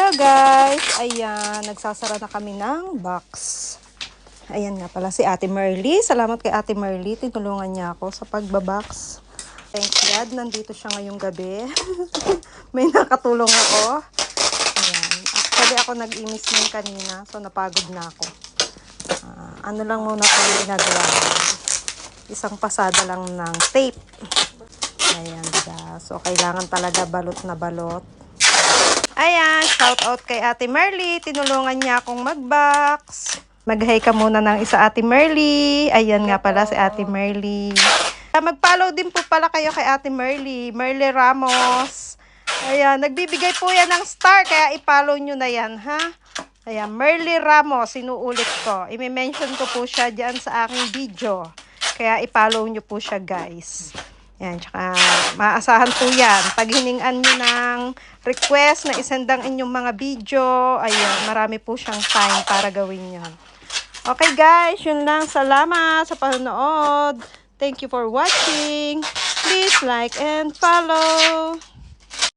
Hello guys! Ayan, nagsasara na kami ng box. Ayan nga pala si Ate Merly. Salamat kay Ate Merly. Tinulungan niya ako sa pagbabox. Thank God, nandito siya ngayong gabi. May nakatulong ako. Ayan. Actually, ako nag-imis kanina. So, napagod na ako. Ano lang muna itong ginagawa. Isang pasada lang ng tape. Ayan, diba? So, kailangan talaga balot na balot. Ayan, shout out kay Ate Merly. Tinulungan niya akong mag-box. Mag-hi ka muna ng isa, Ate Merly. Ayan nga pala si Ate Merly. Mag-follow din po pala kayo kay Ate Merly. Merly Ramos. Ayan, nagbibigay po yan ng star. Kaya i-follow nyo na yan, ha? Ayan, Merly Ramos. Sinuulit ko. I-mention ko po siya dyan sa aking video. Kaya i-follow nyo po siya, guys. Yan, tsaka maasahan po yan. Pag hiningan nyo ng request na isend ang inyong mga video, ayun, marami po siyang time para gawin yan. Okay guys, yun lang. Salamat sa panonood. Thank you for watching. Please like and follow.